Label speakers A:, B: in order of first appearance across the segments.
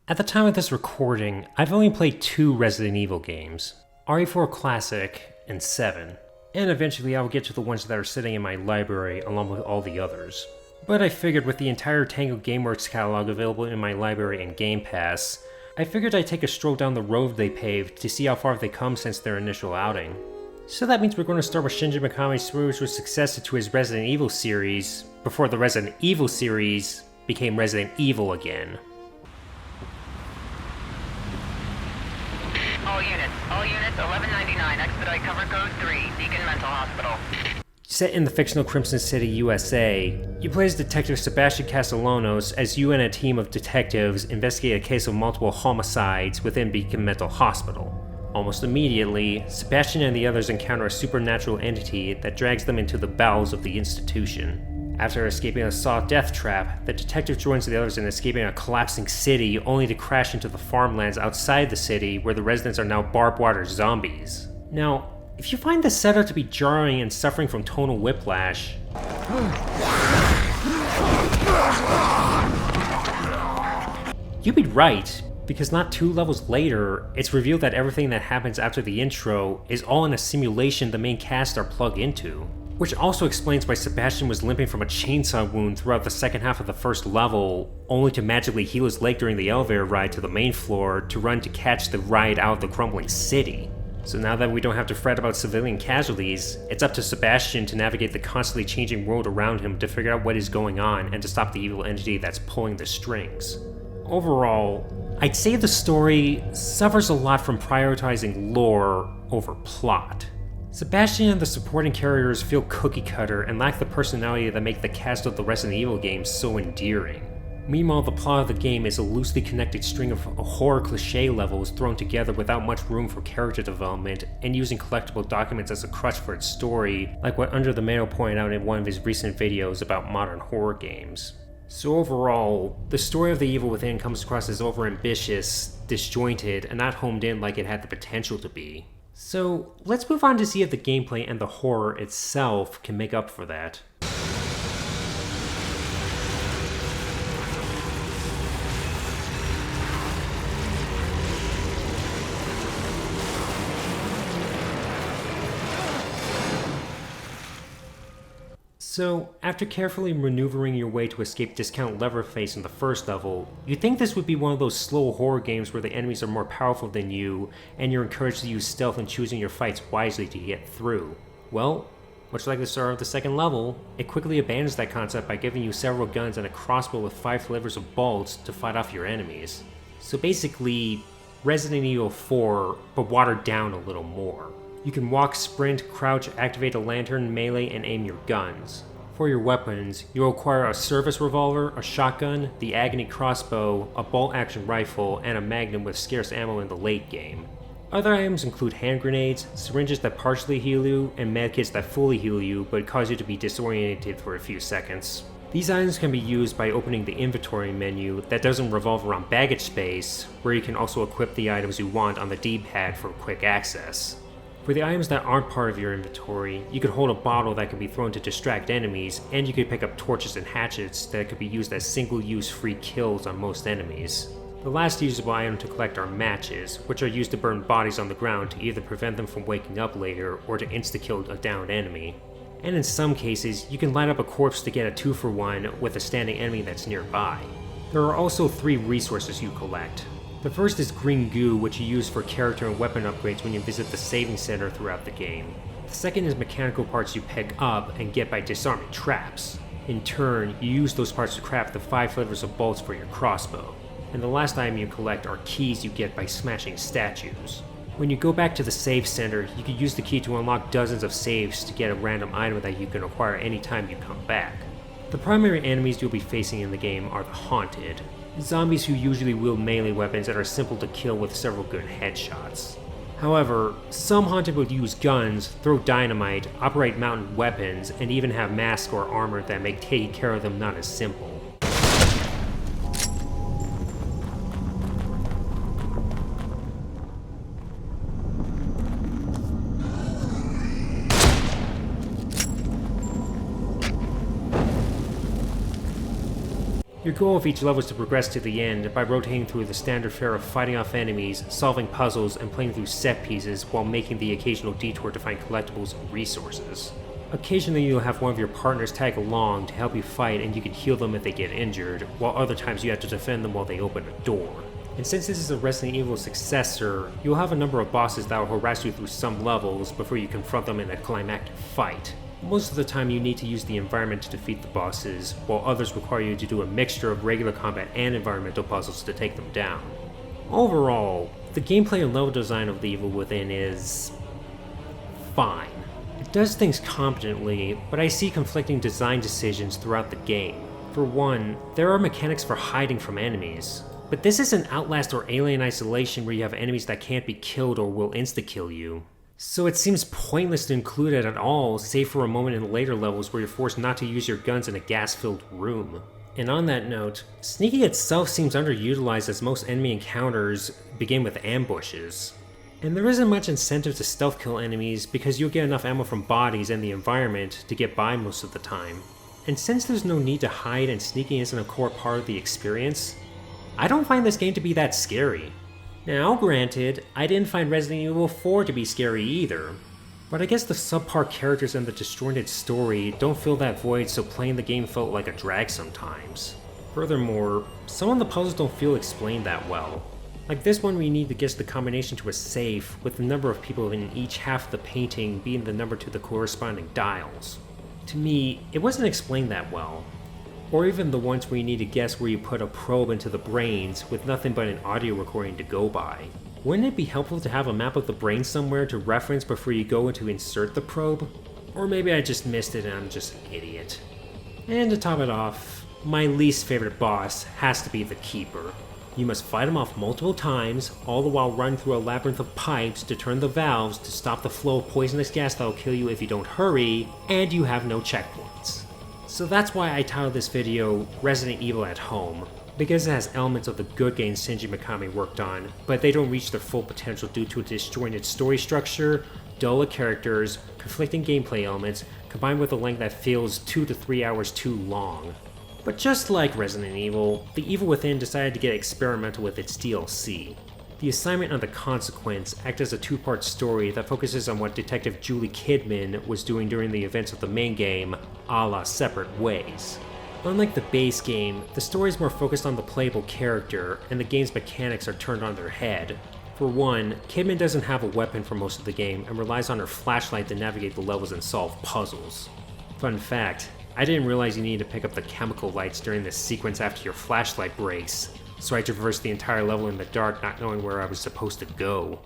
A: At the time of this recording, I've only played 2 Resident Evil games, RE4 Classic and 7, and eventually I will get to the ones that are sitting in my library along with all the others. But I figured with the entire Tango Gameworks catalog available in my library and Game Pass, I figured I'd take a stroll down the road they paved to see how far they've come since their initial outing. So that means we're going to start with Shinji Mikami's spiritual successor to his Resident Evil series, before the Resident Evil series became Resident Evil again.
B: All units, 1199, expedite cover code 3, Beacon Mental Hospital.
A: Set in the fictional Crimson City, USA, you play as Detective Sebastian Castellanos as you and a team of detectives investigate a case of multiple homicides within Beacon Mental Hospital. Almost immediately, Sebastian and the others encounter a supernatural entity that drags them into the bowels of the institution. After escaping a saw death trap, the detective joins the others in escaping a collapsing city only to crash into the farmlands outside the city where the residents are now barbed wire zombies. Now, if you find the setup to be jarring and suffering from tonal whiplash, you'd be right, because not 2 levels later, it's revealed that everything that happens after the intro is all in a simulation the main cast are plugged into. Which also explains why Sebastian was limping from a chainsaw wound throughout the second half of the first level, only to magically heal his leg during the elevator ride to the main floor to run to catch the ride out of the crumbling city. So now that we don't have to fret about civilian casualties, it's up to Sebastian to navigate the constantly changing world around him to figure out what is going on and to stop the evil entity that's pulling the strings. Overall, I'd say the story suffers a lot from prioritizing lore over plot. Sebastian and the supporting characters feel cookie-cutter and lack the personality that make the cast of the Resident Evil games so endearing. Meanwhile, the plot of the game is a loosely connected string of horror cliché levels thrown together without much room for character development and using collectible documents as a crutch for its story, like what Under the Mayo pointed out in one of his recent videos about modern horror games. So overall, the story of The Evil Within comes across as overambitious, disjointed, and not homed in like it had the potential to be. So let's move on to see if the gameplay and the horror itself can make up for that. So, after carefully maneuvering your way to escape discount Leatherface in the first level, you'd think this would be one of those slow horror games where the enemies are more powerful than you, and you're encouraged to use stealth and choosing your fights wisely to get through. Well, much like the start of the second level, it quickly abandons that concept by giving you several guns and a crossbow with 5 flavors of bolts to fight off your enemies. So basically, Resident Evil 4, but watered down a little more. You can walk, sprint, crouch, activate a lantern, melee, and aim your guns. For your weapons, you'll acquire a service revolver, a shotgun, the agony crossbow, a bolt-action rifle, and a magnum with scarce ammo in the late game. Other items include hand grenades, syringes that partially heal you, and medkits that fully heal you but cause you to be disoriented for a few seconds. These items can be used by opening the inventory menu that doesn't revolve around baggage space, where you can also equip the items you want on the D-pad for quick access. For the items that aren't part of your inventory, you could hold a bottle that can be thrown to distract enemies, and you could pick up torches and hatchets that could be used as single-use free kills on most enemies. The last usable item to collect are matches, which are used to burn bodies on the ground to either prevent them from waking up later or to insta-kill a downed enemy. And in some cases, you can light up a corpse to get a 2-for-1 with a standing enemy that's nearby. There are also 3 resources you collect. The first is green goo, which you use for character and weapon upgrades when you visit the saving center throughout the game. The second is mechanical parts you pick up and get by disarming traps. In turn, you use those parts to craft the 5 flavors of bolts for your crossbow. And the last item you collect are keys you get by smashing statues. When you go back to the save center, you can use the key to unlock dozens of saves to get a random item that you can acquire anytime you come back. The primary enemies you'll be facing in the game are the Haunted, zombies who usually wield melee weapons that are simple to kill with several good headshots. However, some Haunted will use guns, throw dynamite, operate mounted weapons, and even have masks or armor that make taking care of them not as simple. Your goal of each level is to progress to the end by rotating through the standard fare of fighting off enemies, solving puzzles, and playing through set pieces while making the occasional detour to find collectibles and resources. Occasionally you'll have one of your partners tag along to help you fight and you can heal them if they get injured, while other times you have to defend them while they open a door. And since this is a Resident Evil successor, you'll have a number of bosses that will harass you through some levels before you confront them in a climactic fight. Most of the time you need to use the environment to defeat the bosses, while others require you to do a mixture of regular combat and environmental puzzles to take them down. Overall, the gameplay and level design of The Evil Within is fine. It does things competently, but I see conflicting design decisions throughout the game. For one, there are mechanics for hiding from enemies. But this isn't Outlast or Alien Isolation where you have enemies that can't be killed or will insta-kill you. So it seems pointless to include it at all, save for a moment in the later levels where you're forced not to use your guns in a gas-filled room. And on that note, sneaking itself seems underutilized as most enemy encounters begin with ambushes. And there isn't much incentive to stealth kill enemies because you'll get enough ammo from bodies and the environment to get by most of the time. And since there's no need to hide and sneaking isn't a core part of the experience, I don't find this game to be that scary. Now, granted, I didn't find Resident Evil 4 to be scary either, but I guess the subpar characters and the disjointed story don't fill that void, so playing the game felt like a drag sometimes. Furthermore, some of the puzzles don't feel explained that well. Like this one where you need to guess the combination to a safe, with the number of people in each half of the painting being the number to the corresponding dials. To me, it wasn't explained that well. Or even the ones where you need to guess where you put a probe into the brains with nothing but an audio recording to go by. Wouldn't it be helpful to have a map of the brain somewhere to reference before you go to insert the probe? Or maybe I just missed it and I'm just an idiot. And to top it off, my least favorite boss has to be the Keeper. You must fight him off multiple times, all the while running through a labyrinth of pipes to turn the valves to stop the flow of poisonous gas that will kill you if you don't hurry, and you have no checkpoints. So that's why I titled this video Resident Evil at Home, because it has elements of the good games Shinji Mikami worked on, but they don't reach their full potential due to a disjointed story structure, dull characters, conflicting gameplay elements, combined with a length that feels 2 to 3 hours too long. But just like Resident Evil, The Evil Within decided to get experimental with its DLC. The Assignment and the Consequence act as a two-part story that focuses on what Detective Julie Kidman was doing during the events of the main game, a la Separate Ways. Unlike the base game, the story is more focused on the playable character, and the game's mechanics are turned on their head. For one, Kidman doesn't have a weapon for most of the game and relies on her flashlight to navigate the levels and solve puzzles. Fun fact, I didn't realize you needed to pick up the chemical lights during this sequence after your flashlight breaks, so I traversed the entire level in the dark not knowing where I was supposed to go.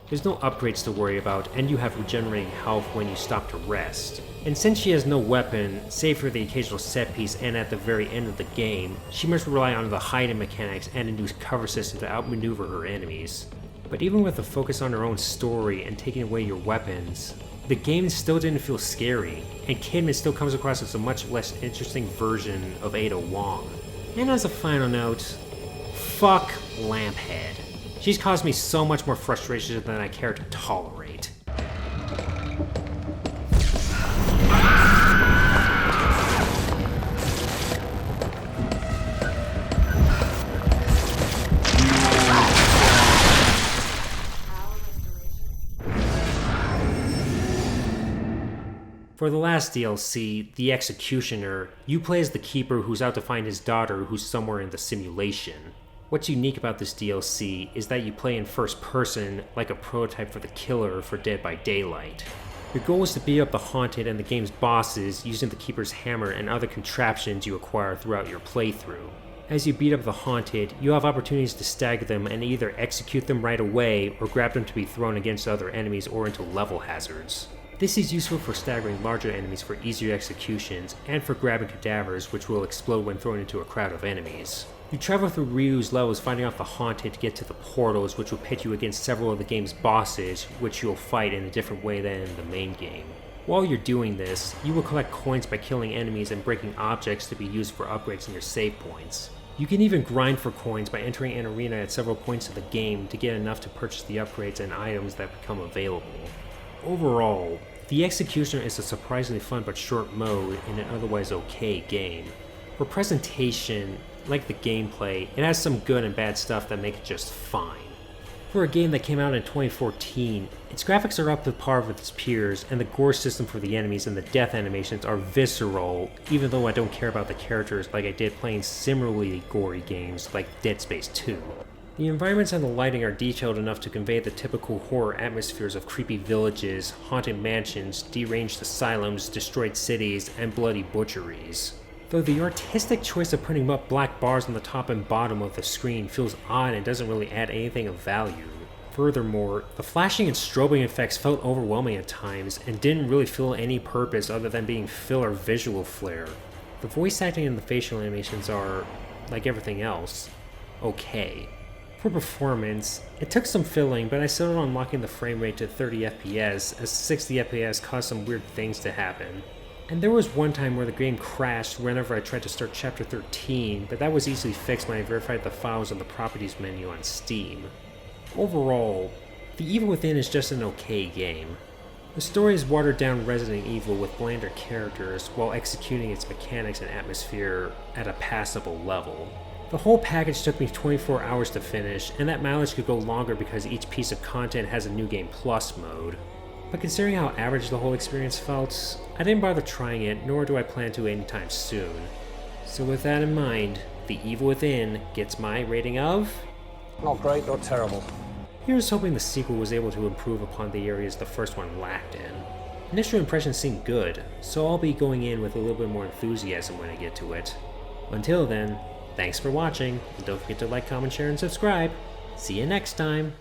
A: There's no upgrades to worry about, and you have regenerating health when you stop to rest. And since she has no weapon, save for the occasional set piece and at the very end of the game, she must rely on the hiding mechanics and a new cover system to outmaneuver her enemies. But even with a focus on her own story and taking away your weapons, the game still didn't feel scary, and Kidman still comes across as a much less interesting version of Ada Wong. And as a final note, fuck Lamphead. She's caused me so much more frustration than I care to tolerate. For the last DLC, The Executioner, you play as the Keeper who's out to find his daughter who's somewhere in the simulation. What's unique about this DLC is that you play in first person like a prototype for the killer for Dead by Daylight. Your goal is to beat up the Haunted and the game's bosses using the Keeper's hammer and other contraptions you acquire throughout your playthrough. As you beat up the Haunted, you have opportunities to stagger them and either execute them right away or grab them to be thrown against other enemies or into level hazards. This is useful for staggering larger enemies for easier executions and for grabbing cadavers which will explode when thrown into a crowd of enemies. You travel through Ryu's levels fighting off the Haunted to get to the portals which will pit you against several of the game's bosses which you'll fight in a different way than in the main game. While you're doing this, you will collect coins by killing enemies and breaking objects to be used for upgrades in your save points. You can even grind for coins by entering an arena at several points of the game to get enough to purchase the upgrades and items that become available. Overall, The Executioner is a surprisingly fun but short mode in an otherwise okay game. For presentation, like the gameplay, it has some good and bad stuff that make it just fine. For a game that came out in 2014, its graphics are up to par with its peers, and the gore system for the enemies and the death animations are visceral, even though I don't care about the characters like I did playing similarly gory games like Dead Space 2. The environments and the lighting are detailed enough to convey the typical horror atmospheres of creepy villages, haunted mansions, deranged asylums, destroyed cities, and bloody butcheries. Though the artistic choice of putting up black bars on the top and bottom of the screen feels odd and doesn't really add anything of value. Furthermore, the flashing and strobing effects felt overwhelming at times and didn't really fill any purpose other than being filler visual flair. The voice acting and the facial animations are, like everything else, okay. For performance, it took some filling, but I settled on locking the frame rate to 30 FPS, as 60 FPS caused some weird things to happen. And there was one time where the game crashed whenever I tried to start Chapter 13, but that was easily fixed when I verified the files on the Properties menu on Steam. Overall, The Evil Within is just an okay game. The story is watered down Resident Evil with blander characters while executing its mechanics and atmosphere at a passable level. The whole package took me 24 hours to finish, and that mileage could go longer because each piece of content has a New Game Plus mode. But considering how average the whole experience felt, I didn't bother trying it, nor do I plan to anytime soon. So with that in mind, The Evil Within gets my rating of...
C: Not great, not terrible.
A: Here's hoping the sequel was able to improve upon the areas the first one lacked in. Initial impressions seem good, so I'll be going in with a little bit more enthusiasm when I get to it. Until then, thanks for watching, and don't forget to like, comment, share, and subscribe. See you next time!